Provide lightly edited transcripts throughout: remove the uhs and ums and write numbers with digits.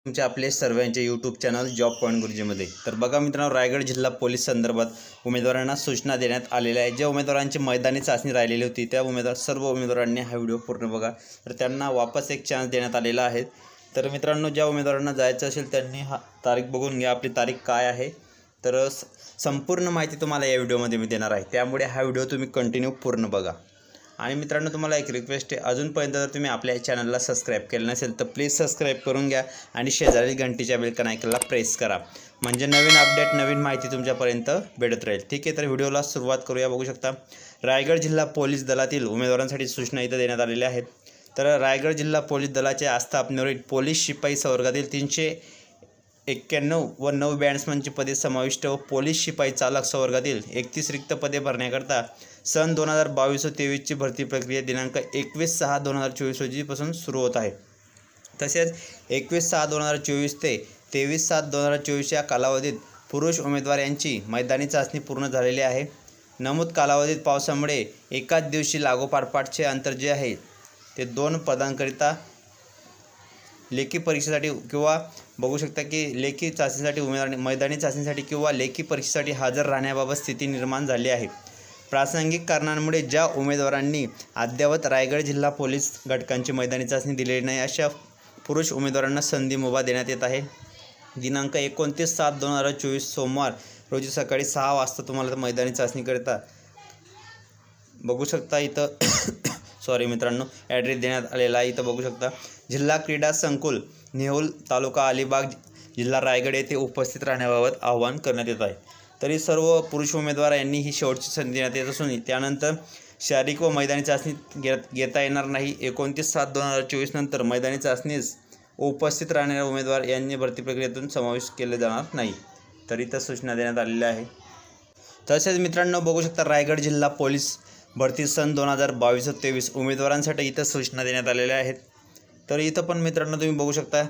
तुमच्या आपले सर्वांचे यूट्यूब चॅनल जॉब पॉईंट गुरुजीमध्ये। तर बघा मित्रांनो, रायगड जिल्हा पोलीस संदर्भात उमेदवारांना सूचना देण्यात आलेल्या आहेत। ज्या उमेदवारांची मैदानी चाचणी राहिलेली होती त्या सर्व उमेदवारांनी हा व्हिडिओ पूर्ण बघा, तर त्यांना वापस एक चान्स देण्यात आलेला आहे। तर मित्रांनो, ज्या उमेदवारांना जायचं असेल त्यांनी हा तारीख बघून घ्या, आपली तारीख काय आहे। तर संपूर्ण माहिती तुम्हाला या व्हिडिओमध्ये मी देणार आहे, त्यामुळे हा व्हिडिओ तुम्ही कंटिन्यू पूर्ण बघा। आणि मित्रांनो, तुम्हाला एक रिक्वेस्ट आहे, अजूनपर्यंत जर तुम्ही आपल्या चॅनलला सबस्क्राइब केलं नसेल तर प्लीज सबस्क्राइब करून घ्या आणि शेजारील घंटीच्या बेल आयकॉनला प्रेस करा, म्हणजे नवीन अपडेट नवीन माहिती तुमच्यापर्यंत भेटत राहील। ठीक आहे, तर व्हिडिओला सुरुवात करूया। बघू शकता, रायगड जिल्हा पोलीस दलातील उमेदवारांसाठी सूचना इथं देण्यात आलेल्या आहेत। तर रायगड जिल्हा पोलीस दलाचे आस्थापनेवरील पोलीस शिपाई संवर्गातील 391 व 9 बॅट्समनची पदे समाविष्ट व पोलीस शिपाई चालक संवर्गातील 31 रिक्त पदे भरण्याकरता सन 2022 व 23ची भरती प्रक्रिया दिनांक 21/6/2024 रोजीपासून सुरू होत आहे। तसेच 21/6/2024 ते 23/7/2024 या कालावधीत पुरुष उमेदवार यांची मैदानी चाचणी पूर्ण झालेली आहे। नमूद कालावधीत पावसामुळे एकाच दिवशी लागोपाठचे अंतर जे आहे ते 2 पदांकरिता लेखी परीक्षेसाठी किंवा बघू शकता की लेखी चाचणीसाठी उमेदवारांनी मैदानी चाचणीसाठी किंवा लेखी परीक्षेसाठी हजर राहण्याबाबत स्थिती निर्माण झाली आहे। प्रासंगिक कारणांमुळे ज्या उमेदवारांनी अद्यावत रायगड जिल्हा पोलीस घटकांची मैदानी चाचणी दिलेली नाही अशा पुरुष उमेदवारांना संधी मुभा देण्यात येत आहे। दिनांक 29/7/2024 सोमवार रोजी सकाळी 6 वाजता तुम्हाला मैदानी चाचणीकरिता बघू शकता इथं सॉरी मित्रांनो, ॲड्रेस देण्यात आलेला आहे। इथं बघू शकता, जिल्हा क्रीडा संकुल नेहुल, तालुका अलिबाग, जिल्हा रायगड येथे उपस्थित राहण्याबाबत आवाहन करण्यात येत आहे। तरी सर्व पुरुष उमेदवार यांनी ही शेवटची संधी देण्यात येत असून त्यानंतर शारीरिक व मैदानी चाचणी घेता येणार नाही। 29/7/2024 नंतर मैदानी चाचणीस उपस्थित राहणाऱ्या उमेदवार यांनी भरती प्रक्रियेतून समावेश केले जाणार नाही, तर इथं सूचना देण्यात आलेल्या आहे। तसेच मित्रांनो, बघू शकता, रायगड जिल्हा पोलीस भरती सन 2022-23 उमेदवारांसाठी इथं सूचना देण्यात आलेल्या आहेत। तर इथं पण मित्रांनो तुम्ही बघू शकता,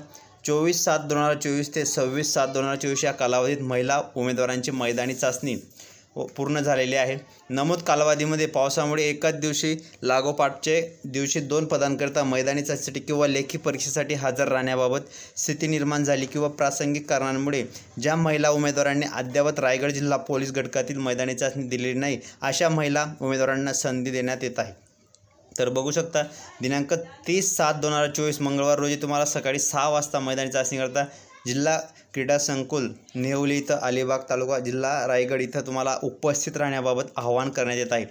24/7/2024 ते 26/7/2024 या कालावधीत महिला उमेदवारांची मैदानी चाचणी पूर्ण झालेली आहे। नमूद कालावधीमध्ये पावसामुळे एकाच दिवशी लागोपाठचे दिवशी 2 पदांकरिता मैदानी चाचणीसाठी किंवा लेखी परीक्षेसाठी हजर राहण्याबाबत स्थिती निर्माण झाली किंवा प्रासंगिक कारणांमुळे ज्या महिला उमेदवारांनी अद्यावत रायगड जिल्हा पोलीस घटकातील मैदानी चाचणी दिलेली नाही अशा महिला उमेदवारांना संधी देण्यात येत आहे। तर बघू शकता, दिनांक 30/7/2024 मंगळवार रोजी तुम्हाला सकाळी 6 वाजता मैदानी चाचणीकरता जिल्हा क्रीडा संकुल नेहुली इथं अलिबाग तालुका जिल्हा रायगड इथं तुम्हाला उपस्थित राहण्याबाबत आवाहन करण्यात येत आहे।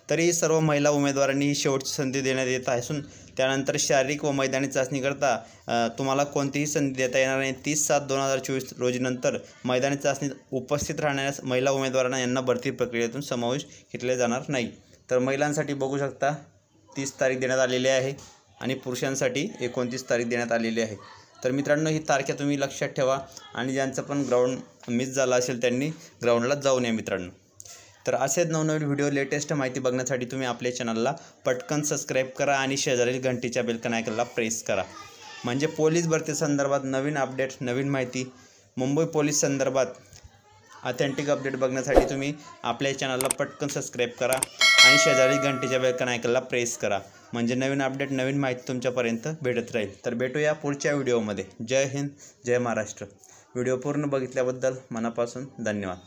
तरी सर्व महिला उमेदवारांनी ही शेवटची संधी देण्यात येत असून त्यानंतर शारीरिक व मैदानी चाचणीकरता तुम्हाला कोणतीही संधी देता येणार नाही। 30/7/2024 रोजी नंतर मैदानी चाचणीत उपस्थित राहणाऱ्या महिला उमेदवारांना यांना भरती प्रक्रियेतून समावेश केले जाणार नाही। तर महिलांसाठी बघू शकता 30 तारीख देण्यात आलेली आहे आणि पुरुषांसाठी 29 तारीख देण्यात आलेली आहे। तर मित्रांनो, ही तारखा तुम्ही लक्षात ठेवा आणि ज्यांचं पण ग्राउंड मिस झाला असेल त्यांनी ग्राउंडला जाऊन या मित्रांनो। तर असेच नवनवीन व्हिडिओ लेटेस्ट माहिती बघण्यासाठी तुम्ही आपल्या चॅनलला पटकन सबस्क्राईब करा आणि शेजारील घंटीच्या बेल आयकॉनला प्रेस करा, म्हणजे पोलीस भरती संदर्भात नवीन अपडेट नवीन माहिती मुंबई पोलीस संदर्भात ऑथेंटिक अपडेट बघण्यासाठी तुम्ही आपल्या चॅनलला पटकन सबस्क्राईब करा आणि शेजारील घंटीच्या बेल आयकॉनला प्रेस करा, म्हणजे नवीन अपडेट नवीन माहिती तुमच्यापर्यंत भेटत राहील। तर भेटूया पुढच्या व्हिडिओमध्ये। जय हिंद, जय महाराष्ट्र। व्हिडिओ पूर्ण बघितल्याबद्दल मनापासून धन्यवाद।